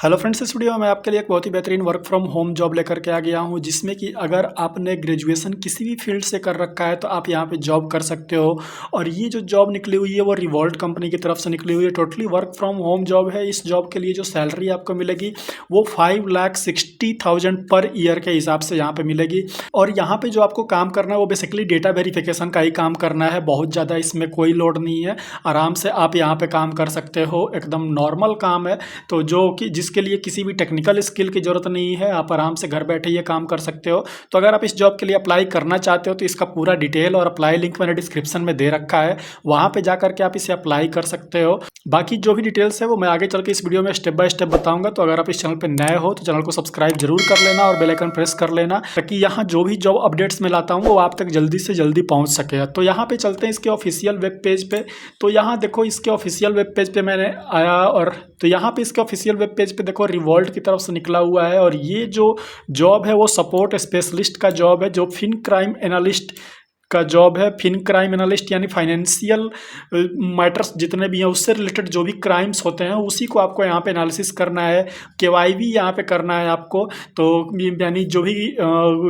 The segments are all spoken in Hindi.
हेलो फ्रेंड्स, इस वीडियो में मैं आपके लिए एक बहुत ही बेहतरीन वर्क फ्रॉम होम जॉब लेकर के आ गया हूं, जिसमें कि अगर आपने ग्रेजुएशन किसी भी फील्ड से कर रखा है तो आप यहां पे जॉब कर सकते हो। और ये जो जॉब निकली हुई है वो रिवॉल्ट कंपनी की तरफ से निकली हुई है। Totally work from home job है। इस जॉब के लिए जो सैलरी आपको मिलेगी वो 5,60,000 पर ईयर के हिसाब से यहाँ पे मिलेगी। और यहाँ पे जो आपको काम करना है वो बेसिकली डेटा वेरिफिकेशन का ही काम करना है। बहुत ज़्यादा इसमें कोई लोड नहीं है, आराम से आप यहाँ पे काम कर सकते हो, एकदम नॉर्मल काम है। तो जो कि जिसके लिए किसी भी टेक्निकल स्किल की ज़रूरत नहीं है, आप आराम से घर बैठे ये काम कर सकते हो। तो अगर आप इस जॉब के लिए अप्लाई करना चाहते हो तो इसका पूरा डिटेल और अप्लाई लिंक मैंने डिस्क्रिप्शन में दे रखा है, वहाँ पे जा करके आप इसे अप्लाई कर सकते हो। बाकी जो भी डिटेल्स है वो मैं आगे चल के इस वीडियो में स्टेप बाय स्टेप बताऊंगा। तो अगर आप इस चैनल पर नए हो तो चैनल को सब्सक्राइब जरूर कर लेना और बेल आइकन प्रेस कर लेना, ताकि यहाँ जो भी जॉब अपडेट्स मैं लाता हूँ वो आप तक जल्दी से जल्दी पहुँच सके। तो यहाँ पे चलते हैं इसके ऑफिशियल वेब पेज पे। तो यहाँ देखो, इसके ऑफिशियल वेब पेज पे मैंने आया, और तो यहाँ पे इसके ऑफिशियल वेब पेज पे देखो रिवॉल्ट की तरफ से निकला हुआ है। और ये जो जॉब है वो सपोर्ट स्पेशलिस्ट का जॉब है, जो फिन क्राइम एनालिस्ट का जॉब है। फिन क्राइम एनालिस्ट यानी फाइनेंशियल मैटर्स जितने भी हैं उससे रिलेटेड जो भी क्राइम्स होते हैं उसी को आपको यहाँ पे एनालिसिस करना है। केवाईबी यहाँ पे करना है आपको। तो यानी जो भी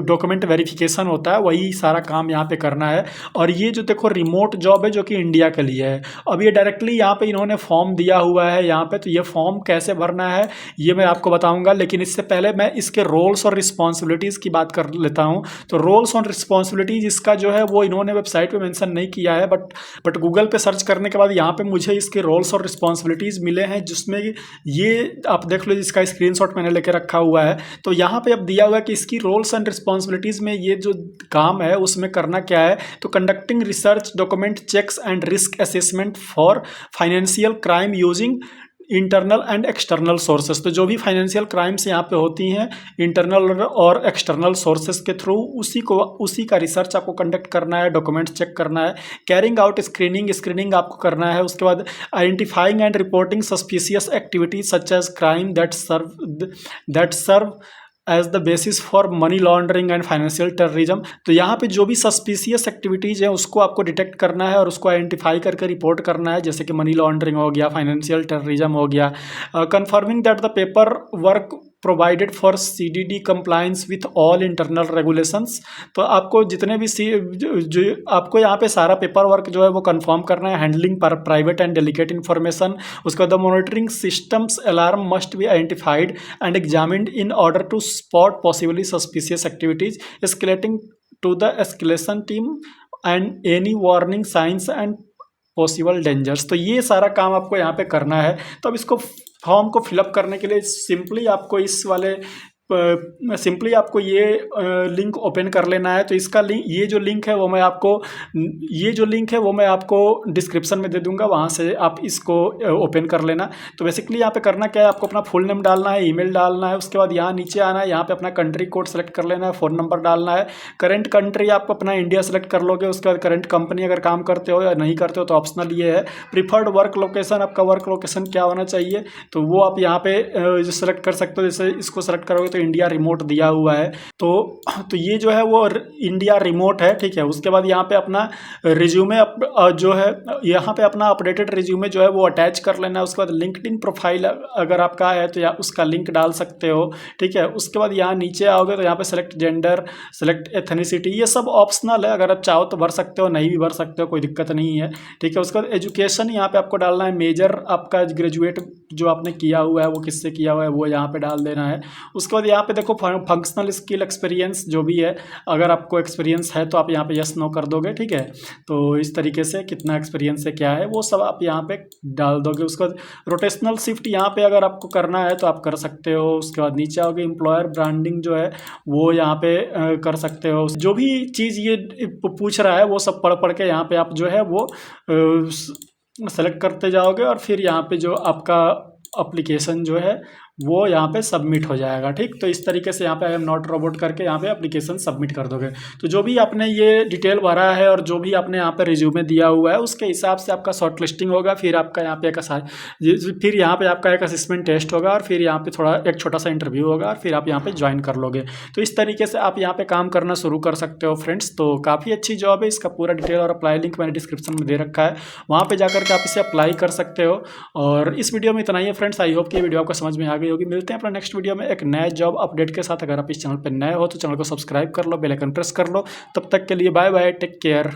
डॉक्यूमेंट वेरिफिकेशन होता है वही सारा काम यहाँ पे करना है। और ये जो देखो रिमोट जॉब है जो कि इंडिया के लिए है। अब ये डायरेक्टली यहाँ पे इन्होंने फॉर्म दिया हुआ है यहाँ पे। तो ये फॉर्म कैसे भरना है ये मैं आपको बताऊँगा, लेकिन इससे पहले मैं इसके रोल्स और रिस्पॉन्सिबिलिटीज़ की बात कर लेता हूँ। तो रोल्स और रिस्पॉन्सिबिलिटीज़ इसका जो है वो इन्होंने वेबसाइट पे मेंशन नहीं किया है, बट गूगल पे सर्च करने के बाद यहाँ पे मुझे इसके रोल्स और रिस्पॉन्सिबिलिटीज़ मिले हैं, जिसमें ये आप देख लो, इसका स्क्रीनशॉट मैंने लेके रखा हुआ है। तो यहाँ पे अब दिया हुआ है कि इसकी रोल्स एंड रिस्पॉन्सिबिलिटीज़ में ये जो काम है उसमें करना क्या है। तो conducting research, document checks and risk assessment for financial crime using internal and external sources. तो जो भी फाइनेंशियल क्राइम्स यहाँ पे होती हैं इंटरनल और एक्सटर्नल सोर्सेस के थ्रू, उसी का रिसर्च आपको कंडक्ट करना है, डॉक्यूमेंट चेक करना है। कैरिंग आउट स्क्रीनिंग आपको करना है। उसके बाद identifying and reporting suspicious activities such as crime that serve as the basis for money laundering and financial terrorism. तो यहाँ पे जो भी सस्पिशियस एक्टिविटीज़ है उसको आपको डिटेक्ट करना है और उसको आइडेंटिफाई करके रिपोर्ट करना है, जैसे कि मनी लॉन्ड्रिंग हो गया, फाइनेंशियल टेररिज्म हो गया। Confirming that the paper work provided for CDD compliance with all internal regulations. तो आपको जितने भी जो आपको यहाँ पे सारा पेपर वर्क जो है वो कंफर्म करना है। हैंडलिंग पर प्राइवेट एंड डेलिकेट इन्फॉर्मेशन। उसके बाद monitoring systems alarm must be identified and examined in order to spot possibly suspicious activities, escalating to the escalation team and any warning signs and possible dangers. तो ये सारा काम आपको यहाँ पे करना है। तो अब इसको फॉर्म को फिलअप करने के लिए सिंपली आपको ये लिंक ओपन कर लेना है। तो इसका लिंक, ये जो लिंक है वो मैं आपको डिस्क्रिप्शन में दे दूंगा, वहाँ से आप इसको ओपन कर लेना। तो बेसिकली यहाँ पे करना क्या है, आपको अपना फुल नेम डालना है, ईमेल डालना है, उसके बाद यहाँ नीचे आना है, यहाँ पे अपना कंट्री कोड सेलेक्ट कर लेना है, फ़ोन नंबर डालना है। करंट कंट्री आपको अपना इंडिया सेलेक्ट कर लोगे। उसके बाद करंट कंपनी अगर काम करते हो या नहीं करते हो तो ऑप्शनल ये है। प्रीफर्ड वर्क लोकेशन, आपका वर्क लोकेशन क्या होना चाहिए तो वो आप यहाँ पे जो सेलेक्ट कर सकते हो। जैसे इसको सेलेक्ट करोगे तो इंडिया रिमोट दिया हुआ है, तो ये जो है वो इंडिया रिमोट है, ठीक है। उसके बाद यहाँ पे अपना रिज्यूमे जो है, यहाँ पे अपना अपडेटेड रिज्यूमे जो है वो अटैच कर लेना है। उसके बाद लिंक्डइन प्रोफाइल अगर आपका है तो उसका लिंक डाल सकते हो, ठीक है। उसके बाद यहाँ नीचे आओगे तो यहाँ पे सेलेक्ट जेंडर, सेलेक्ट एथनिसिटी, ये सब ऑप्शनल है, अगर आप चाहो तो भर सकते हो, नहीं भी भर सकते हो, कोई दिक्कत नहीं है, ठीक है। उसके बाद एजुकेशन यहाँ पे आपको डालना है। मेजर आपका ग्रेजुएट जो आपने किया हुआ है वो किससे किया हुआ है वो यहाँ पे डाल देना है। उसके बाद यहाँ पे देखो फंक्शनल स्किल एक्सपीरियंस जो भी है, अगर आपको एक्सपीरियंस है तो आप यहाँ पे यस नो कर दोगे, ठीक है। तो इस तरीके से कितना एक्सपीरियंस है क्या है वो सब आप यहाँ पे डाल दोगे। उसके बाद रोटेशनल शिफ्ट यहाँ पे अगर आपको करना है तो आप कर सकते हो। उसके बाद नीचे आओगे, एम्प्लॉयर ब्रांडिंग जो है वो यहाँ पे कर सकते हो। जो भी चीज़ ये पूछ रहा है वो सब पढ़ के यहाँ पे आप जो है वो सेलेक्ट करते जाओगे, और फिर यहाँ पे जो आपका एप्लीकेशन जो है वो यहाँ पे सबमिट हो जाएगा, ठीक। तो इस तरीके से यहाँ पे आई एम नॉट रोबोट करके यहाँ पे एप्लीकेशन सबमिट कर दोगे। तो जो भी आपने ये डिटेल भरा है और जो भी आपने यहाँ पे रिज्यूमे दिया हुआ है उसके हिसाब से आपका शॉर्ट लिस्टिंग होगा। फिर आपका यहाँ पे आपका एक असेसमेंट टेस्ट होगा, और फिर यहाँ पे थोड़ा एक छोटा सा इंटरव्यू होगा, और फिर आप यहाँ पे ज्वाइन कर लोगे। तो इस तरीके से आप यहाँ पे काम करना शुरू कर सकते हो फ्रेंड्स। तो काफ़ी अच्छी जॉब है, इसका पूरा डिटेल और अप्लाई लिंक मैंने डिस्क्रिप्शन में दे रखा है, वहाँ पर जाकर के आप इसे अप्लाई कर सकते हो। और इस वीडियो में इतना ही है फ्रेंड्स। फ्रेंड्स आई होप कि ये वीडियो आपको समझ में आ गई होगी। मिलते हैं अपना नेक्स्ट वीडियो में एक नए जॉब अपडेट के साथ। अगर आप इस चैनल पर नए हो तो चैनल को सब्सक्राइब कर लो, बेल आइकन प्रेस कर लो। तब तक के लिए बाय बाय, टेक केयर।